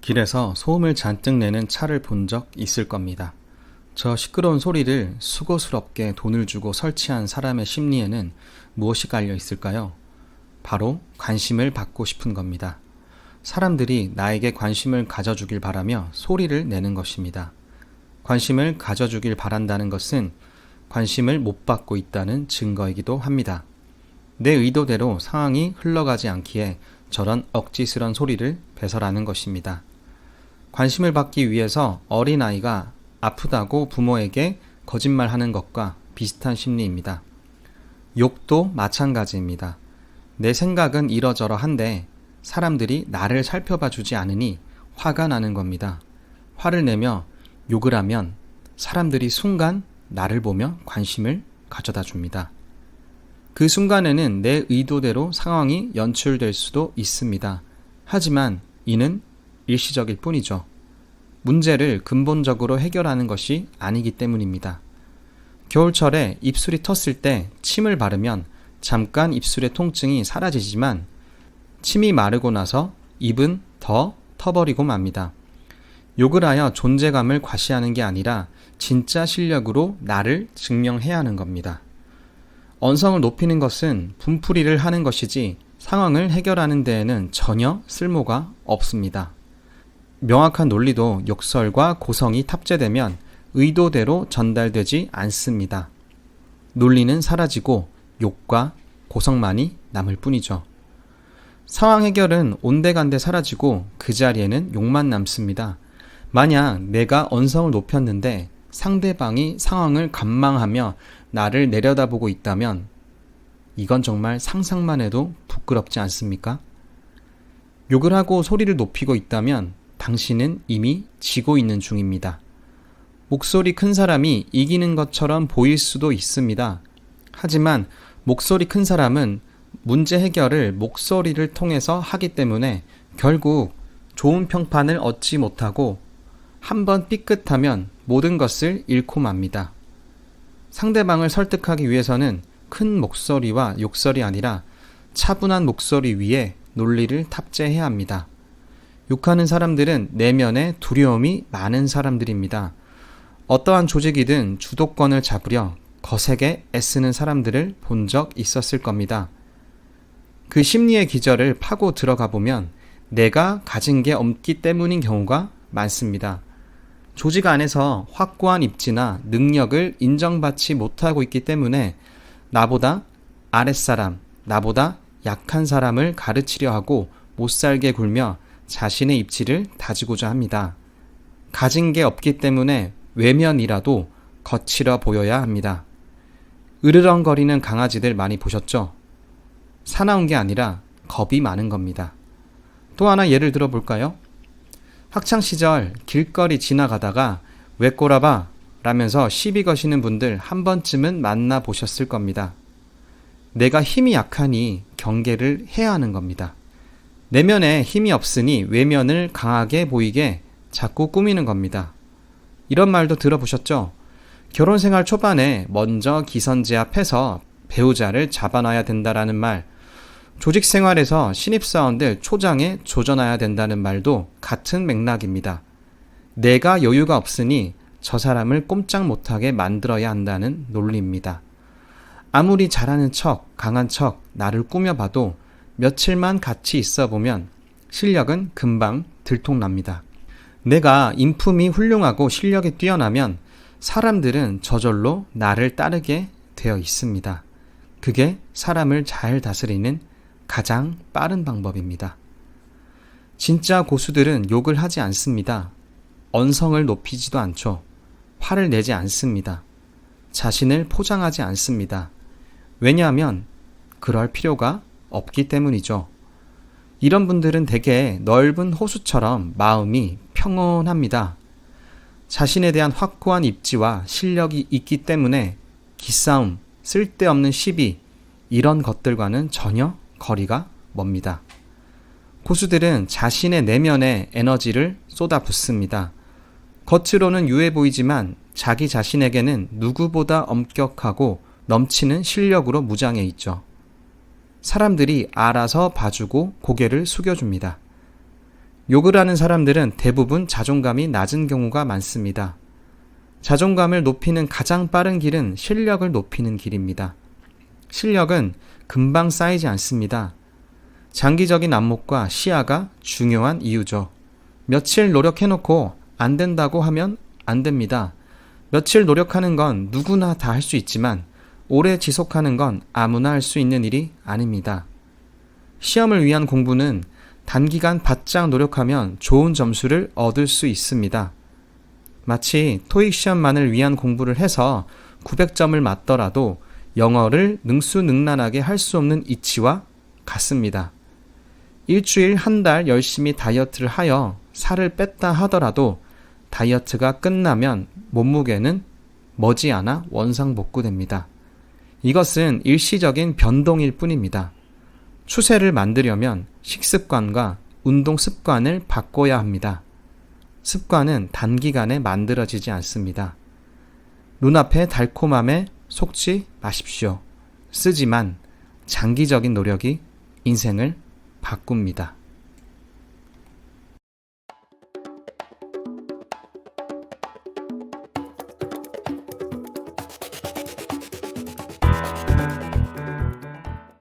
길에서 소음을 잔뜩 내는 차를 본 적 있을 겁니다. 저 시끄러운 소리를 수고스럽게 돈을 주고 설치한 사람의 심리에는 무엇이 깔려 있을까요? 바로 관심을 받고 싶은 겁니다. 사람들이 나에게 관심을 가져주길 바라며 소리를 내는 것입니다. 관심을 가져주길 바란다는 것은 관심을 못 받고 있다는 증거이기도 합니다. 내 의도대로 상황이 흘러가지 않기에 저런 억지스런 소리를 배설하는 것입니다. 관심을 받기 위해서 어린아이가 아프다고 부모에게 거짓말하는 것과 비슷한 심리입니다. 욕도 마찬가지입니다. 내 생각은 이러저러한데 사람들이 나를 살펴봐 주지 않으니 화가 나는 겁니다. 화를 내며 욕을 하면 사람들이 순간 나를 보며 관심을 가져다 줍니다. 그 순간에는 내 의도대로 상황이 연출될 수도 있습니다. 하지만 이는 일시적일 뿐이죠. 문제를 근본적으로 해결하는 것이 아니기 때문입니다. 겨울철에 입술이 텄을 때 침을 바르면 잠깐 입술의 통증이 사라지지만 침이 마르고 나서 입은 더 터버리고 맙니다. 욕을 하여 존재감을 과시하는 게 아니라 진짜 실력으로 나를 증명해야 하는 겁니다. 언성을 높이는 것은 분풀이를 하는 것이지 상황을 해결하는 데에는 전혀 쓸모가 없습니다. 명확한 논리도 욕설과 고성이 탑재되면 의도대로 전달되지 않습니다. 논리는 사라지고 욕과 고성만이 남을 뿐이죠. 상황 해결은 온데간데 사라지고 그 자리에는 욕만 남습니다. 만약 내가 언성을 높였는데 상대방이 상황을 관망하며 나를 내려다보고 있다면 이건 정말 상상만 해도 부끄럽지 않습니까? 욕을 하고 소리를 높이고 있다면 당신은 이미 지고 있는 중입니다. 목소리 큰 사람이 이기는 것처럼 보일 수도 있습니다. 하지만 목소리 큰 사람은 문제 해결을 목소리를 통해서 하기 때문에 결국 좋은 평판을 얻지 못하고 한번 삐끗하면 모든 것을 잃고 맙니다. 상대방을 설득하기 위해서는 큰 목소리와 욕설이 아니라 차분한 목소리 위에 논리를 탑재해야 합니다. 욕하는 사람들은 내면에 두려움이 많은 사람들입니다. 어떠한 조직이든 주도권을 잡으려 거세게 애쓰는 사람들을 본 적 있었을 겁니다. 그 심리의 기절을 파고 들어가 보면 내가 가진 게 없기 때문인 경우가 많습니다. 조직 안에서 확고한 입지나 능력을 인정받지 못하고 있기 때문에 나보다 아랫사람, 나보다 약한 사람을 가르치려 하고 못살게 굴며 자신의 입지를 다지고자 합니다. 가진 게 없기 때문에 외면이라도 거칠어 보여야 합니다. 으르렁거리는 강아지들 많이 보셨죠? 사나운 게 아니라 겁이 많은 겁니다. 또 하나 예를 들어 볼까요? 학창시절 길거리 지나가다가 왜 꼬라봐? 라면서 시비 거시는 분들 한 번쯤은 만나보셨을 겁니다. 내가 힘이 약하니 경계를 해야 하는 겁니다. 내면에 힘이 없으니 외면을 강하게 보이게 자꾸 꾸미는 겁니다. 이런 말도 들어보셨죠? 결혼생활 초반에 먼저 기선제압해서 배우자를 잡아놔야 된다라는 말, 조직생활에서 신입사원들 초장에 조져놔야 된다는 말도 같은 맥락입니다. 내가 여유가 없으니 저 사람을 꼼짝 못하게 만들어야 한다는 논리입니다. 아무리 잘하는 척, 강한 척 나를 꾸며봐도 며칠만 같이 있어 보면 실력은 금방 들통납니다. 내가 인품이 훌륭하고 실력이 뛰어나면 사람들은 저절로 나를 따르게 되어 있습니다. 그게 사람을 잘 다스리는 가장 빠른 방법입니다. 진짜 고수들은 욕을 하지 않습니다. 언성을 높이지도 않죠. 화를 내지 않습니다. 자신을 포장하지 않습니다. 왜냐하면 그럴 필요가 없기 때문이죠. 이런 분들은 대개 넓은 호수처럼 마음이 평온합니다. 자신에 대한 확고한 입지와 실력이 있기 때문에 기싸움, 쓸데없는 시비, 이런 것들과는 전혀 거리가 멉니다. 고수들은 자신의 내면에 에너지를 쏟아붓습니다. 겉으로는 유해 보이지만 자기 자신에게는 누구보다 엄격하고 넘치는 실력으로 무장해 있죠. 사람들이 알아서 봐주고 고개를 숙여줍니다. 욕을 하는 사람들은 대부분 자존감이 낮은 경우가 많습니다. 자존감을 높이는 가장 빠른 길은 실력을 높이는 길입니다. 실력은 금방 쌓이지 않습니다. 장기적인 안목과 시야가 중요한 이유죠. 며칠 노력해놓고 안 된다고 하면 안 됩니다. 며칠 노력하는 건 누구나 다 할 수 있지만 오래 지속하는 건 아무나 할 수 있는 일이 아닙니다. 시험을 위한 공부는 단기간 바짝 노력하면 좋은 점수를 얻을 수 있습니다. 마치 토익 시험만을 위한 공부를 해서 900점을 맞더라도 영어를 능수능란하게 할 수 없는 이치와 같습니다. 일주일 한 달 열심히 다이어트를 하여 살을 뺐다 하더라도 다이어트가 끝나면 몸무게는 머지않아 원상복구됩니다. 이것은 일시적인 변동일 뿐입니다. 추세를 만들려면 식습관과 운동 습관을 바꿔야 합니다. 습관은 단기간에 만들어지지 않습니다. 눈앞의 달콤함에 속지 마십시오. 쓰지만 장기적인 노력이 인생을 바꿉니다.